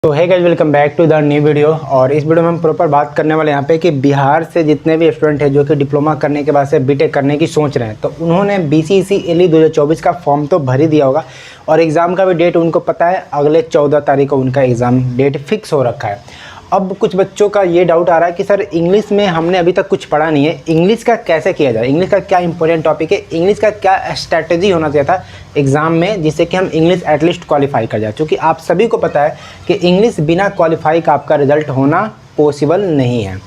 तो hey guys, welcome back to the new video. और इस वीडियो में हम प्रॉपर बात करने वाले यहाँ पे कि बिहार से जितने भी स्टूडेंट हैं जो कि डिप्लोमा करने के बाद से बीटेक करने की सोच रहे हैं, तो उन्होंने बीसीसीएलई 2024 का फॉर्म तो भर ही दिया होगा और एग्ज़ाम का भी डेट उनको पता है, अगले 14 तारीख को उनका एग्ज़ाम डेट फिक्स हो रखा है। अब कुछ बच्चों का ये डाउट आ रहा है कि सर इंग्लिश में हमने अभी तक कुछ पढ़ा नहीं है, इंग्लिश का कैसे किया जाए, इंग्लिश का क्या इंपॉर्टेंट टॉपिक है, इंग्लिश का क्या स्ट्रैटेजी होना चाहिए था एग्ज़ाम में जिससे कि हम इंग्लिश एटलीस्ट क्वालिफाई कर जाए। क्योंकि आप सभी को पता है कि इंग्लिश बिना क्वालिफाई का आपका रिजल्ट होना पॉसिबल नहीं है।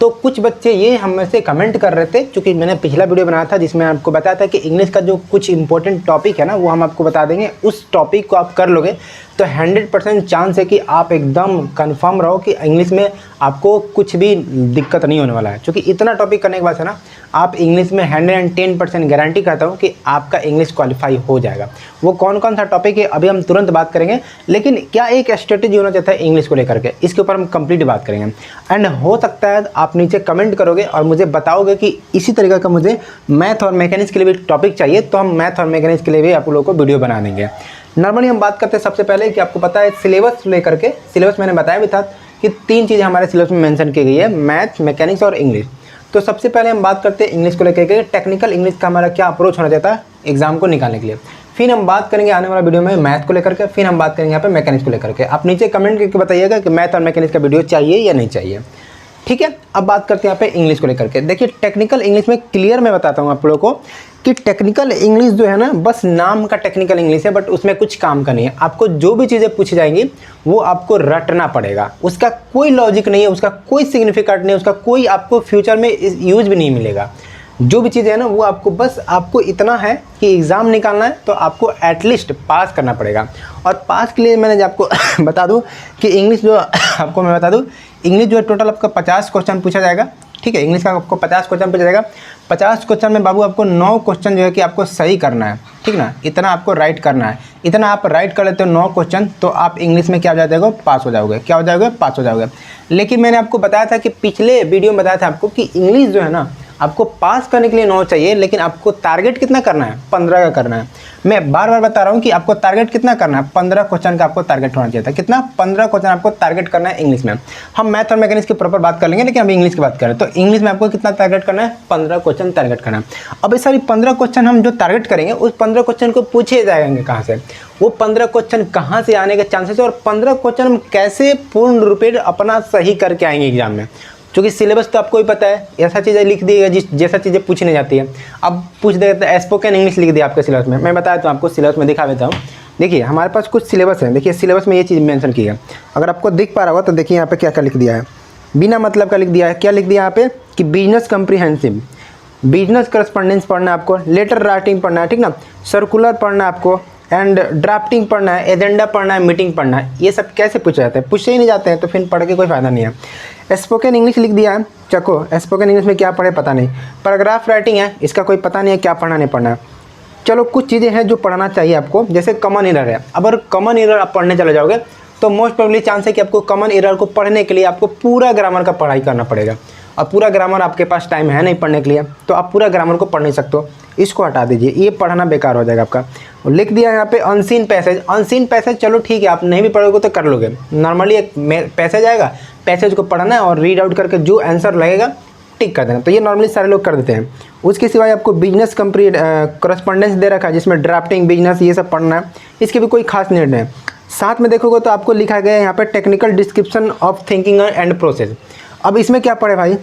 तो कुछ बच्चे ये हम में से कमेंट कर रहे थे, क्योंकि मैंने पिछला वीडियो बनाया था जिसमें आपको बताया था कि इंग्लिश का जो कुछ इंपॉर्टेंट टॉपिक है ना वो हम आपको बता देंगे। उस टॉपिक को आप कर लोगे तो 100% चांस है कि आप एकदम कंफर्म रहो कि इंग्लिश में आपको कुछ भी दिक्कत नहीं होने वाला है। क्योंकि इतना टॉपिक करने के बाद है ना, आप इंग्लिश में 110% गारंटी करता हूँ कि आपका इंग्लिश क्वालिफाई हो जाएगा। वो कौन कौन सा टॉपिक है अभी हम तुरंत बात करेंगे, लेकिन क्या एक स्ट्रेटेजी होना चाहता है इंग्लिश को लेकर के, इसके ऊपर हम कंप्लीट बात करेंगे। एंड हो सकता है आप नीचे कमेंट करोगे और मुझे बताओगे कि इसी तरीके का मुझे मैथ और मैकेनिक्स के लिए भी टॉपिक चाहिए, तो हम मैथ और मैकेनिक्स के लिए भी आप लोगों को वीडियो बना देंगे। नॉर्मली हम बात करते हैं सबसे पहले कि आपको पता है सिलेबस लेकर के, सिलेबस मैंने बताया भी था कि 3 चीज़ें हमारे सिलेबस में मेंशन की गई है, मैथ, मैकेनिक्स और इंग्लिश। तो सबसे पहले हम बात करते हैं इंग्लिश को लेकर के, टेक्निकल इंग्लिश का हमारा क्या अप्रोच होना चाहता है एग्जाम को निकालने के लिए। फिर हम बात करेंगे आने वाला वीडियो में मैथ को लेकर के, फिर हम बात करेंगे यहाँ पे मैकेनिक्स को लेकर के। आप नीचे कमेंट करके बताइएगा कि मैथ और मैकेनिक्स का वीडियो चाहिए या नहीं चाहिए, ठीक है। अब बात करते हैं यहाँ पे इंग्लिश को लेकर के। देखिए टेक्निकल इंग्लिश में क्लियर मैं बताता हूँ आप लोगों को कि टेक्निकल इंग्लिश जो है ना, बस नाम का टेक्निकल इंग्लिश है, बट उसमें कुछ काम का नहीं है। आपको जो भी चीज़ें पूछी जाएंगी वो आपको रटना पड़ेगा, उसका कोई लॉजिक नहीं है, उसका कोई सिग्निफिकेंट नहीं है, उसका कोई आपको फ्यूचर में यूज भी नहीं मिलेगा। जो भी चीज़ें है ना वो आपको बस आपको इतना है कि एग्ज़ाम निकालना है, तो आपको एटलीस्ट पास करना पड़ेगा। और पास के लिए मैंने आपको बता दूं कि इंग्लिश जो आपको मैं बता दूं, इंग्लिश जो है टोटल आपका 50 क्वेश्चन पूछा जाएगा, ठीक है। इंग्लिश का आपको 50 क्वेश्चन पूछा जाएगा। 50 क्वेश्चन में बाबू आपको 9 क्वेश्चन जो है कि आपको सही करना है, ठीक ना, इतना आपको राइट करना है। इतना आप राइट कर लेते हो 9 क्वेश्चन, तो आप इंग्लिश में क्या हो जाएगा, पास हो जाओगे। क्या हो जाओगे, पास हो जाओगे। लेकिन मैंने आपको बताया था कि पिछले वीडियो में बताया था आपको कि इंग्लिश जो है ना आपको पास करने के लिए 9 चाहिए, लेकिन आपको टारगेट कितना करना है, 15 का करना है। मैं बार बार बता रहा हूँ कि आपको टारगेट कितना करना है, 15 क्वेश्चन का आपको टारगेट होना चाहिए था। कितना, 15 क्वेश्चन आपको टारगेट करना है इंग्लिश में। हम मैथ और मैकेनिक्स की प्रॉपर बात कर लेंगे, लेकिन अभी इंग्लिश की बात करें तो इंग्लिश में आपको कितना टारगेट करना है, 15 क्वेश्चन टारगेट करना है। अब इस सारी 15 क्वेश्चन हम जो टारगेट करेंगे उस 15 क्वेश्चन को पूछे जाएंगे कहाँ से, वो 15 क्वेश्चन कहाँ से आने के चांसेस है, और 15 क्वेश्चन हम कैसे पूर्ण रूपेण अपना सही करके आएंगे एग्जाम में। क्योंकि सिलेबस तो आपको ही पता है, ऐसा चीज़ें लिख दी है जैसा चीज़ें पूछी नहीं जाती है। अब पूछ देते हैं स्पोकन इंग्लिश लिख दिया आपके सिलेबस में। मैं बताया तो आपको सिलेबस में दिखा देता हूँ। देखिए हमारे पास कुछ सिलेबस है, देखिए सिलेबस में ये चीज़ मेंशन की है। अगर आपको दिख पा रहा होगा तो देखिए यहाँ पे क्या क्या लिख दिया है, बिना मतलब का लिख दिया है। क्या लिख दिया यहाँ पे कि बिजनेस कम्प्रीहेंसिव, बिजनेस करस्पॉन्डेंस पढ़ना है आपको, लेटर राइटिंग पढ़ना है, ठीक ना, सर्कुलर पढ़ना है आपको, एंड ड्राफ्टिंग पढ़ना है, एजेंडा पढ़ना है, मीटिंग पढ़ना है। ये सब कैसे पूछे जाते हैं, पूछे ही नहीं जाते हैं, तो फिर पढ़ के कोई फ़ायदा नहीं है। स्पोकन इंग्लिश लिख दिया है, चको स्पोकन इंग्लिश में क्या पढ़े पता नहीं। पैराग्राफ राइटिंग है, इसका कोई पता नहीं है क्या पढ़ना नहीं पढ़ना है। चलो कुछ चीज़ें हैं जो पढ़ना चाहिए आपको, जैसे कॉमन एरर है। अगर कॉमन एरर आप पढ़ने चले जाओगे तो मोस्ट प्रोबेबली चांस है कि आपको कॉमन एरर को पढ़ने के लिए आपको पूरा ग्रामर का पढ़ाई करना पड़ेगा। और पूरा ग्रामर आपके पास टाइम है नहीं पढ़ने के लिए, तो आप पूरा ग्रामर को पढ़ नहीं सकते हो, इसको हटा दीजिए, ये पढ़ना बेकार हो जाएगा आपका। लिख दिया यहाँ पे अनसीन पैसेज। अनसीन पैसेज चलो ठीक है, आप नहीं भी पढ़ोगे तो कर लोगे। नॉर्मली एक पैसेज आएगा, पैसेज को पढ़ना है और रीड आउट करके जो आंसर लगेगा टिक कर देना, तो ये नॉर्मली सारे लोग कर देते हैं। उसके सिवाय आपको बिजनेस करस्पॉन्डेंस दे रखा है जिसमें ड्राफ्टिंग, बिजनेस ये सब पढ़ना है, इसके भी कोई खास नीड नहीं है। साथ में देखोगे तो आपको लिखा गया है यहाँ पे technical description of thinking and process. अब इसमें क्या पढ़े भाई,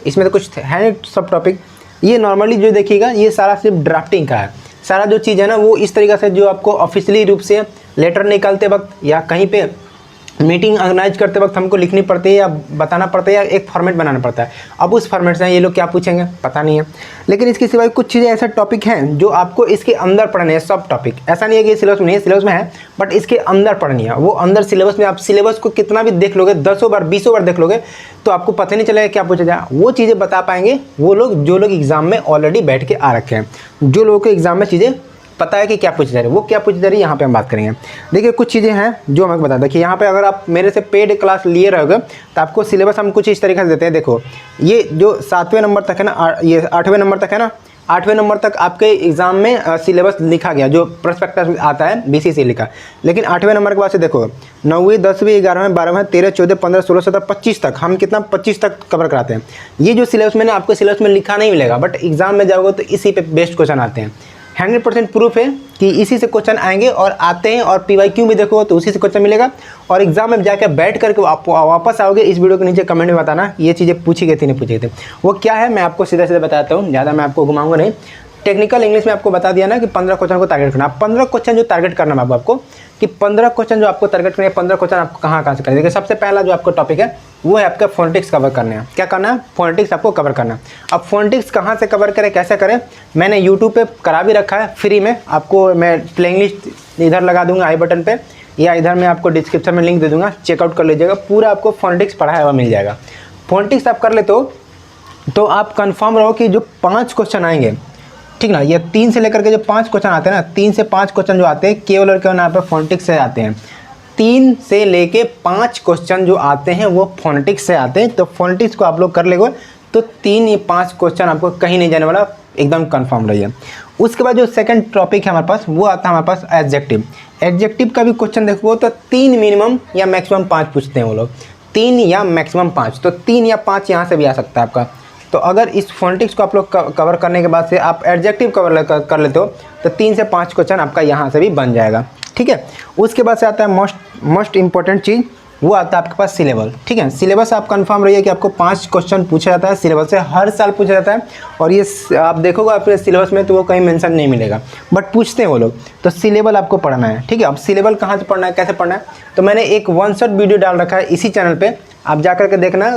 इसमें तो कुछ है नहीं सब टॉपिक। ये नॉर्मली जो देखिएगा ये सारा सिर्फ ड्राफ्टिंग का है। सारा जो चीज़ है ना वो इस तरीक़े से जो आपको ऑफिशियली रूप से लेटर निकालते वक्त या कहीं पे मीटिंग ऑर्गेनाइज करते वक्त हमको लिखनी पड़ती है या बताना पड़ता है या एक फॉर्मेट बनाना पड़ता है। अब उस फॉर्मेट से ये लोग क्या पूछेंगे पता नहीं है, लेकिन इसके सिवाय कुछ चीज़ें ऐसे टॉपिक हैं जो आपको इसके अंदर पढ़ने हैं। सब टॉपिक ऐसा नहीं है कि सिलेबस में नहीं है, सिलेबस में है, बट इसके अंदर पढ़नी है। वो अंदर सिलेबस में आप सिलेबस को कितना भी देख लोगे, 10 बार 20 बार देख लोगे तो आपको पता नहीं चलेगा क्या पूछा जाए। वो चीज़ें बता पाएंगे वो लोग जो लोग एग्जाम में ऑलरेडी बैठ के आ रखे हैं, जो लोगों को एग्जाम में चीज़ें पता है कि क्या पूछी जा रही है, वो क्या पूछी जा रही है यहाँ पे हम बात करेंगे। देखिए कुछ चीज़ें हैं जो हमें बता दें कि यहाँ पे अगर आप मेरे से पेड क्लास लिए रहोगे तो आपको सिलेबस हम कुछ इस तरीके से देते हैं। देखो ये जो 7वें नंबर तक है ना, ये 8वें नंबर तक है ना, 8वें नंबर तक आपके एग्जाम में सिलेबस लिखा गया, जो प्रोस्पेक्टस आता है बीसीसी लिखा। लेकिन 8वें नंबर के बाद से देखो 9वीं 10वीं 11वें 12वें 13 14 15 16 17 25 तक हम कितना 25 तक कवर कराते हैं। ये जो सिलेबस मैंने आपको सिलेबस में लिखा नहीं मिलेगा, बट एग्जाम में जाओगे तो इसी पे बेस्ट क्वेश्चन आते हैं। 100% प्रूफ है कि इसी से क्वेश्चन आएंगे और आते हैं, और PYQ भी देखो तो उसी से क्वेश्चन मिलेगा। और एग्जाम में जाकर बैठ करके आप वापस आओगे, इस वीडियो के नीचे कमेंट में बताना ये चीज़ें पूछी गई थी नहीं पूछी गई थी। वो क्या है मैं आपको सीधा सीधा बताता हूँ, ज़्यादा मैं आपको घुमाऊंगा नहीं। टेक्निकल इंग्लिश में आपको बता दिया ना कि 15 क्वेश्चन को टारगेट करना। 15 क्वेश्चन जो टारगेट करना है आपको कि 15 क्वेश्चन जो आपको टारगेट करना है, 15 क्वेश्चन आपको कहाँ से करें। देखिए सबसे पहला जो आपको टॉपिक है वो है आपका फोनेटिक्स कवर करना है। क्या करना है? फोनेटिक्स आपको कवर करना है। अब फोनेटिक्स कहाँ से कवर करें, कैसे करें, मैंने यूट्यूब पे करा भी रखा है फ्री में। आपको मैं प्लेइंग लिस्ट इधर लगा दूंगा आई बटन पे, या इधर मैं आपको डिस्क्रिप्शन में लिंक दे दूंगा, चेकआउट कर लीजिएगा। पूरा आपको फोनेटिक्स पढ़ाया हुआ मिल जाएगा। फोनेटिक्स आप कर लेते हो तो आप कंफर्म रहो कि जो 5 क्वेश्चन आएंगे, ठीक ना, ये 3 से लेकर के जो 5 क्वेश्चन आते हैं ना, 3 से 5 क्वेश्चन जो आते हैं केवल और केवल यहाँ पे फोनेटिक्स से आते हैं। 3 से लेके 5 क्वेश्चन जो आते हैं वो फोनेटिक्स से आते हैं। तो फोनेटिक्स को आप लोग कर लेंगे तो 3 या 5 क्वेश्चन आपको कहीं नहीं जाने वाला, एकदम कंफर्म रहिए। उसके बाद जो सेकंड टॉपिक है हमारे पास वो आता है हमारे पास एडजेक्टिव। एडजेक्टिव का भी क्वेश्चन देखो तो 3 मिनिमम या मैक्सिमम 5 पूछते हैं वो लोग, 3 या मैक्सिमम 5। तो 3 या 5 यहाँ से भी आ सकता है आपका। तो अगर इस फोनेटिक्स को आप लोग कवर करने के बाद से आप एडजेक्टिव कवर कर लेते हो तो 3 से 5 क्वेश्चन आपका यहाँ से भी बन जाएगा, ठीक है। उसके बाद से आता है मोस्ट इंपॉर्टेंट चीज़, वो आता है आपके पास सिलेबस, ठीक है। सिलेबस आप कंफर्म रहिए कि आपको 5 क्वेश्चन पूछा जाता है सिलेबस से, हर साल पूछा जाता है। और ये आप देखोगे आपके सिलेबस में तो वो कहीं मेंशन नहीं मिलेगा, बट पूछते हैं वो लोग। तो सिलेबस आपको पढ़ना है, ठीक है। अब सिलेबस कहाँ से पढ़ना है, कैसे पढ़ना है, तो मैंने एक 1 शॉट वीडियो डाल रखा है इसी चैनल पर, आप जाकर के देखना।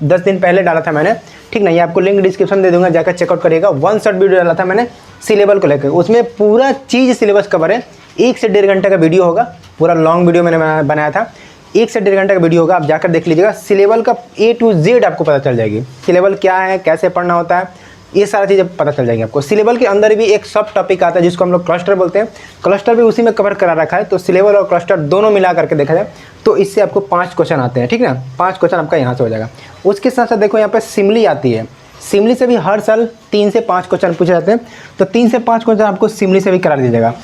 10 दिन पहले डाला था मैंने, ठीक ना, ये आपको लिंक डिस्क्रिप्शन दे दूंगा, जाकर चेकआउट करिएगा। 1 शॉट वीडियो डाला था मैंने सिलेबस को लेकर, उसमें पूरा चीज़ सिलेबस कवर है। 1 से 1.5 घंटे का वीडियो होगा, पूरा लॉन्ग वीडियो मैंने बनाया था। 1 से 1.5 घंटे का वीडियो होगा, आप जाकर देख लीजिएगा। सिलेबस का A to Z आपको पता चल जाएगी, सिलेबस क्या है, कैसे पढ़ना होता है, ये सारा चीज़ें पता चल जाएगी आपको। सिलेबस के अंदर भी एक सब टॉपिक आता है जिसको हम लोग क्लस्टर बोलते हैं, क्लस्टर भी उसी में कवर करा रखा है। तो सिलेबस और क्लस्टर दोनों मिला करके देखा जाए तो इससे आपको 5 क्वेश्चन आते हैं, ठीक है ना। 5 क्वेश्चन आपका यहाँ से हो जाएगा। उसके साथ साथ देखो यहाँ पे सिमली आती है, सिमली से भी हर साल 3 से 5 क्वेश्चन पूछे जाते हैं। तो 3 से 5 क्वेश्चन आपको सिमली से भी करा दीजिएगा।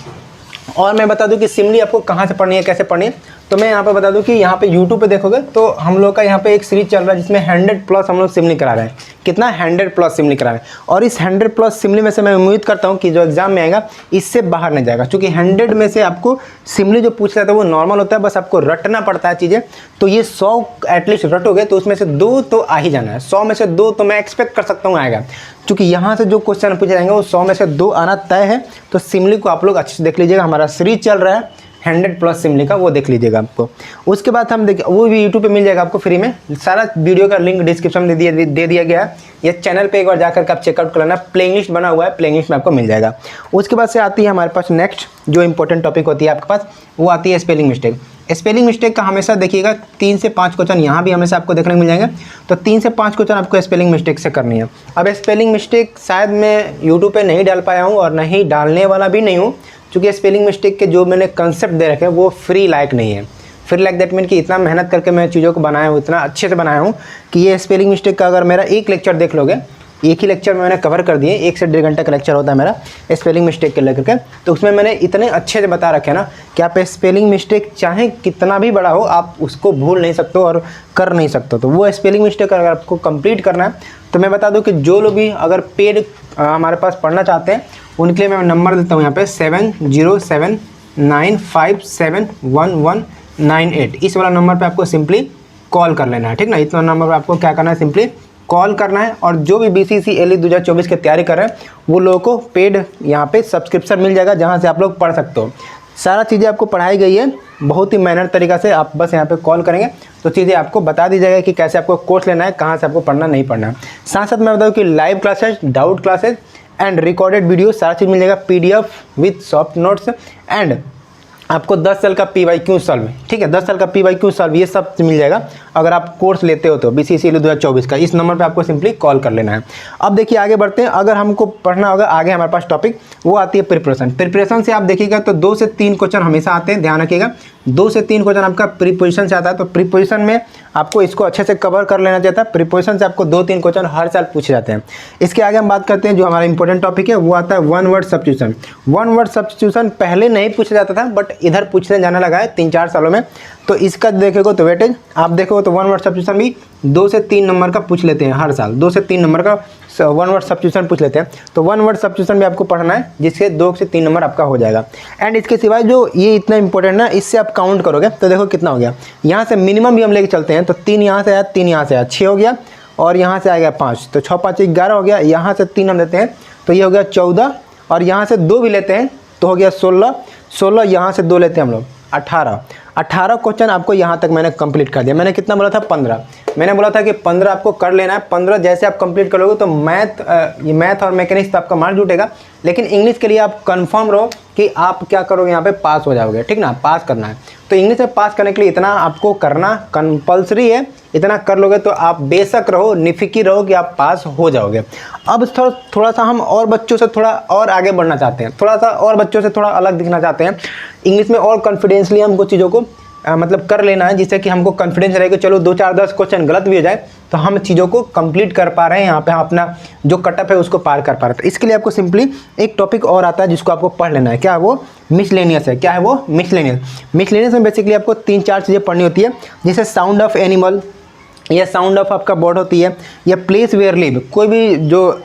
और मैं बता दूं कि सिमली आपको कहाँ से पढ़नी है, कैसे पढ़नी है, तो मैं यहाँ पे बता दूं कि यहाँ पे YouTube पे देखोगे तो हम लोग का यहाँ पे एक सीरीज चल रहा है जिसमें 100+ हम लोग सिमली करा रहे हैं। कितना? 100+ सिमली करा रहे हैं। और इस 100+ सिमली में से मैं उम्मीद करता हूँ कि जो एग्जाम में आएगा इससे बाहर नहीं जाएगा, क्योंकि 100 में से आपको सिमली जो पूछ जाता है वो नॉर्मल होता है, बस आपको रटना पड़ता है चीज़ें। तो ये 100 एटलीस्ट रटोगे तो उसमें से 2 तो आ ही जाना है। 100 में से 2 तो मैं एक्सपेक्ट कर सकता हूँ आएगा, क्योंकि यहाँ से जो क्वेश्चन पूछे जाएंगे वो 100 में से 2 आना तय है। तो सिमली को आप लोग अच्छे से देख लीजिएगा, हमारा सीरीज चल रहा है 100+ सिमली का, वो देख लीजिएगा आपको। उसके बाद हम देखिए वो भी यूट्यूब पे मिल जाएगा आपको फ्री में, सारा वीडियो का लिंक डिस्क्रिप्शन में दे दिया गया है। ये चैनल पे एक बार जाकर के आप चेकआउट कर लेना, प्लेइंग लिस्ट बना हुआ है, प्लेइंग लिस्ट में आपको मिल जाएगा। उसके बाद से आती है हमारे पास नेक्स्ट जो इंपॉर्टेंट टॉपिक होती है आपके पास, वो आती है स्पेलिंग मिस्टेक। स्पेलिंग मिस्टेक का हमेशा देखिएगा 3 से 5 क्वेश्चन यहाँ भी हमेशा आपको देखने को मिल जाएंगे। तो 3 से 5 क्वेश्चन आपको स्पेलिंग मिस्टेक से करनी है। अब स्पेलिंग मिस्टेक शायद मैं यूट्यूब पे नहीं डाल पाया हूँ और नहीं डालने वाला भी नहीं हूँ, क्योंकि स्पेलिंग मिस्टेक के जो मैंने कंसेप्ट दे रखे हैं वो फ्री लाइक नहीं है। फ्री लाइक दैट मीन कि इतना मेहनत करके मैं चीज़ों को बनाया हूँ, इतना अच्छे से बनाया हूँ कि ये स्पेलिंग मिस्टेक का अगर मेरा एक लेक्चर देख लोगे, एक ही लेक्चर में मैंने कवर कर दिए, 1 से 1.5 घंटे का लेक्चर होता है मेरा स्पेलिंग मिस्टेक के लेकर के। तो उसमें मैंने इतने अच्छे से बता रखे ना कि आप स्पेलिंग मिस्टेक चाहे कितना भी बड़ा हो आप उसको भूल नहीं सकते हो और कर नहीं सकते। तो वो स्पेलिंग मिस्टेक अगर आपको कंप्लीट करना है तो मैं बता दूं कि जो लोग भी अगर पेड हमारे पास पढ़ना चाहते हैं उनके लिए मैं नंबर देता हूँ यहाँ पे 7079571198। इस वाला नंबर पे आपको सिंपली कॉल कर लेना है, ठीक ना। इतना नंबर पर आपको क्या करना है, सिंपली कॉल करना है। और जो भी BCC LE 2024 की तैयारी कर रहे हैं वो लोगों को पेड यहाँ पे सब्सक्रिप्शन मिल जाएगा, जहाँ से आप लोग पढ़ सकते हो। सारा चीज़ें आपको पढ़ाई गई है बहुत ही मैनर तरीक़ा से। आप बस यहाँ पे कॉल करेंगे तो चीज़ें आपको बता दी जाएगा कि कैसे आपको कोर्स लेना है, कहाँ से आपको पढ़ना नहीं पढ़ना है। साथ साथ मैं बताऊँ कि live classes, doubt classes and recorded video सारा चीज़ मिल जाएगा, PDF with soft notes and आपको 10 साल का PYQ सॉल्व, ठीक है, 10 साल का PYQ सॉल्व, ये सब मिल जाएगा अगर आप कोर्स लेते हो तो BCC LE 2024 का। इस नंबर पे आपको सिंपली कॉल कर लेना है। अब देखिए आगे बढ़ते हैं। अगर हमको पढ़ना होगा आगे हमारे पास टॉपिक वो आती है प्रिपरेशन। प्रिपरेशन से आप देखिएगा तो 2 से 3 क्वेश्चन हमेशा आते हैं, ध्यान रखिएगा। 2 से 3 क्वेश्चन आपका प्रीपोजिशन से आता है। तो प्रीपोजिशन में आपको इसको अच्छे से कवर कर लेना चाहिए था। प्रीपोजिशन से आपको 2-3 क्वेश्चन हर साल पूछे जाते हैं। इसके आगे हम बात करते हैं, जो हमारा इंपॉर्टेंट टॉपिक है वो आता है one word substitution. One word substitution पहले नहीं पूछा जाता था, बट इधर पूछने जाने लगा है 3-4 सालों में। तो इसका देखेगा तो वेटेज आप देखोगे तो वन वर्ड सब्स्टिट्यूशन भी 2 से 3 नंबर का पूछ लेते हैं हर साल। 2 से 3 नंबर का वन वर्ड सब्स्टिट्यूशन पूछ लेते हैं। तो वन वर्ड सब्स्टिट्यूशन भी आपको पढ़ना है, जिससे 2 से 3 नंबर आपका हो जाएगा। एंड इसके सिवाय जो ये इतना इंपॉर्टेंट ना, इससे आप काउंट करोगे तो देखो कितना हो गया। यहाँ से मिनिमम भी हम लेके चलते हैं तो 3 यहाँ से आया, 3 यहाँ से आया, 6 हो गया, और यहाँ से आ गया 5, तो 6 5 11 हो गया। यहाँ से 3 हम लेते हैं तो ये हो गया 14, और यहाँ से 2 भी लेते हैं तो हो गया 16, 16 यहाँ से 2 लेते हैं हम लोग 18। 18 क्वेश्चन आपको यहाँ तक मैंने कंप्लीट कर दिया। मैंने कितना बोला था? 15। मैंने बोला था कि 15 आपको कर लेना है। 15 जैसे आप कंप्लीट करोगे तो मैथ और मैकेनिक्स तो आपका मार्क जुटेगा, लेकिन इंग्लिश के लिए आप कंफर्म रहो कि आप क्या करोगे, यहाँ पे पास हो जाओगे, ठीक ना? पास करना है। तो इंग्लिश में पास करने के लिए इतना आपको करना कंपलसरी है। इतना कर लोगे तो आप बेशक रहो, निफिकी रहो कि आप पास हो जाओगे। अब थोड़ा सा हम और बच्चों से थोड़ा और आगे बढ़ना चाहते हैं, थोड़ा सा और बच्चों से थोड़ा अलग दिखना चाहते हैं। इंग्लिश में और कॉन्फिडेंसली हमको चीज़ों को मतलब कर लेना है, जिससे कि हमको कॉन्फिडेंस रहे कि चलो 2-4-10 क्वेश्चन गलत भी हो जाए तो हम चीज़ों को कंप्लीट कर पा रहे हैं, यहाँ पे हम अपना जो कटअप है उसको पार कर पा रहे हैं। तो इसके लिए आपको सिंपली एक टॉपिक और आता है जिसको आपको पढ़ लेना है। क्या है वो? मिसलेनियस है। क्या है वो? मिसलेनियस। मिसलेनियस में बेसिकली आपको 3-4 चीज़ें पढ़नी होती है, जैसे साउंड ऑफ एनिमल, या साउंड ऑफ आपका बर्ड होती है, या प्लेस वेयर लिव, कोई भी जो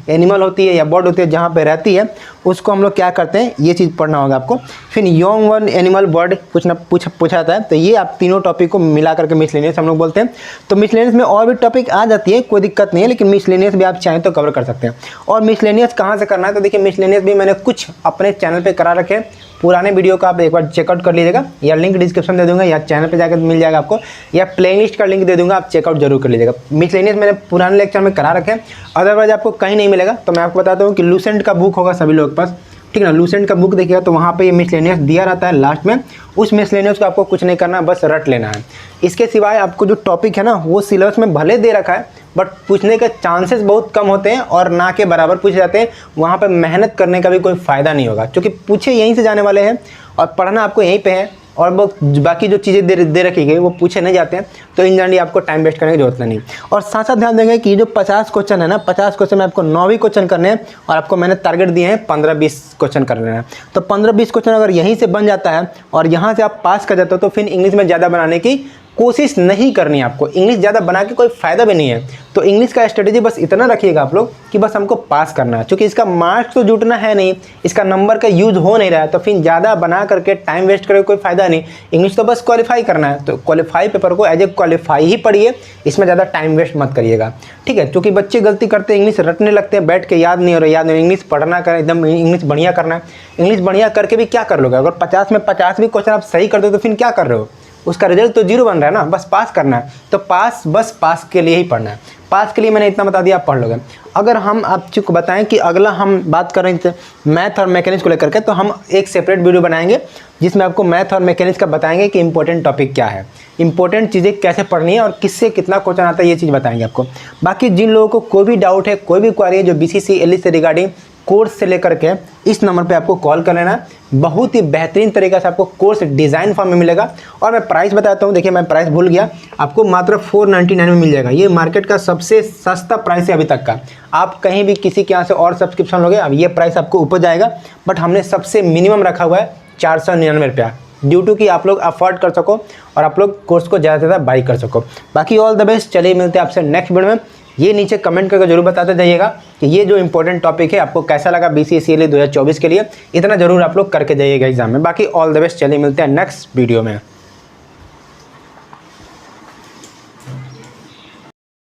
एनिमल होती है या बर्ड होती है जहाँ पे रहती है उसको हम लोग क्या करते हैं, ये चीज़ पढ़ना होगा आपको। फिर यंग वन एनिमल बर्ड कुछ ना पूछा जाता है। तो ये आप तीनों टॉपिक को मिला करके मिसलेनियस हम लोग बोलते हैं। तो मिसलेनियस में और भी टॉपिक आ जाती है, कोई दिक्कत नहीं है, लेकिन मिसलेनियस भी आप चाहें तो कवर कर सकते हैं। और मिसलेनियस कहाँ से करना है? तो देखिए, मिसलेनियस भी मैंने कुछ अपने चैनल पर करा रखे हैं। पुराने वीडियो का आप एक बार चेकआउट कर लीजिएगा, या लिंक डिस्क्रिप्शन दे दूंगा, या चैनल पे जाकर मिल जाएगा आपको, या प्लेलिस्ट का लिंक दे दूंगा, आप चेकआउट जरूर कर लीजिएगा। मिसलेनियस मैंने पुराने लेक्चर में करा रखे हैं, अदरवाइज आपको कहीं नहीं मिलेगा। तो मैं आपको बताता हूँ कि लूसेंट का बुक होगा सभी लोगों के पास, ठीक ना? लूसेंट का बुक देखिएगा तो वहाँ पे ये मिसलेनियस दिया रहता है लास्ट में। उस मिसलेनियस को आपको कुछ नहीं करना, बस रट लेना है। इसके सिवाय आपको जो टॉपिक है ना, वो सिलेबस में भले दे रखा है, बट पूछने के चांसेस बहुत कम होते हैं और ना के बराबर पूछे जाते हैं। वहाँ पे मेहनत करने का भी कोई फ़ायदा नहीं होगा, क्योंकि पूछे यहीं से जाने वाले हैं और पढ़ना आपको यहीं पे है, और वो बाकी जो चीज़ें दे रखी गई वो पूछे नहीं जाते हैं। तो इन जनरली आपको टाइम वेस्ट करने की जरूरत नहीं। और साथ साथ ध्यान देंगे कि जो 50 क्वेश्चन है ना, 50 क्वेश्चन में आपको 9 भी क्वेश्चन करने हैं, और आपको मैंने टारगेट दिए हैं 15-20 क्वेश्चन करने हैं। तो 15-20 क्वेश्चन अगर यहीं से बन जाता है और यहाँ से आप पास कर जाते हो, तो फिर इंग्लिश में ज़्यादा बनाने की कोशिश नहीं करनी है आपको। इंग्लिश ज़्यादा बना के कोई फ़ायदा भी नहीं है। तो इंग्लिश का स्ट्रेटेजी बस इतना रखिएगा आप लोग कि बस हमको पास करना है, क्योंकि इसका मार्क्स तो जुटना है नहीं, इसका नंबर का यूज हो नहीं रहा है। तो फिर ज़्यादा बना करके टाइम वेस्ट करके कोई फ़ायदा नहीं। इंग्लिश तो बस क्वालिफाई करना है, तो क्वालिफाई पेपर को एज ए क्वालिफाई ही पढ़िए, इसमें ज़्यादा टाइम वेस्ट मत करिएगा, ठीक है? क्योंकि बच्चे गलती करते हैं, इंग्लिश रटने लगते हैं, बैठ के याद नहीं हो रहा, याद नहीं। इंग्लिश पढ़ना कर एकदम इंग्लिश बढ़िया करना है। इंग्लिश बढ़िया करके भी क्या कर लोगे? अगर 50 में 50 भी क्वेश्चन आप सही कर दो तो फिर क्या कर रहे हो? उसका रिजल्ट तो 0 बन रहा है ना। बस पास करना है, तो पास बस पास के लिए ही पढ़ना है। पास के लिए मैंने इतना बता दिया, आप पढ़ लोगे। अगर हम आपको बताएं कि अगला हम बात कर रहे थे मैथ और मैकेनिक्स को लेकर के, तो हम एक सेपरेट वीडियो बनाएंगे जिसमें आपको मैथ और मैकेनिक्स का बताएंगे कि इंपॉर्टेंट टॉपिक क्या है, इंपॉर्टेंट चीज़ें कैसे पढ़नी है और किससे कितना क्वेश्चन आता है, ये चीज़ बताएंगे आपको। बाकी जिन लोगों को कोई भी डाउट है, कोई भी क्वेरी है जो BCC से रिगार्डिंग कोर्स से लेकर के, इस नंबर पे आपको कॉल कर लेना। बहुत ही बेहतरीन तरीके से आपको कोर्स डिज़ाइन फॉर्म में मिलेगा। और मैं प्राइस बताता हूँ, देखिए मैं प्राइस भूल गया, आपको मात्र 499 में मिल जाएगा। ये मार्केट का सबसे सस्ता प्राइस है अभी तक का। आप कहीं भी किसी के यहाँ से और सब्सक्रिप्शन लोगे, अब ये प्राइस आपको ऊपर जाएगा, बट हमने सबसे मिनिमम रखा हुआ है 499 रुपया, ड्यू टू कि आप लोग अफोर्ड कर सको और आप लोग कोर्स को ज़्यादा से ज़्यादा बाई कर सको। बाकी ऑल द बेस्ट। चलिए मिलते हैं आपसे नेक्स्ट वीडियो में। ये नीचे कमेंट करके जरूर बताते जाइएगा कि ये जो इंपॉर्टेंट टॉपिक है आपको कैसा लगा BCSE 2024 के लिए। इतना जरूर आप लोग करके जाइएगा एग्जाम में। बाकी ऑल द बेस्ट। चलिए मिलते हैं नेक्स्ट वीडियो में।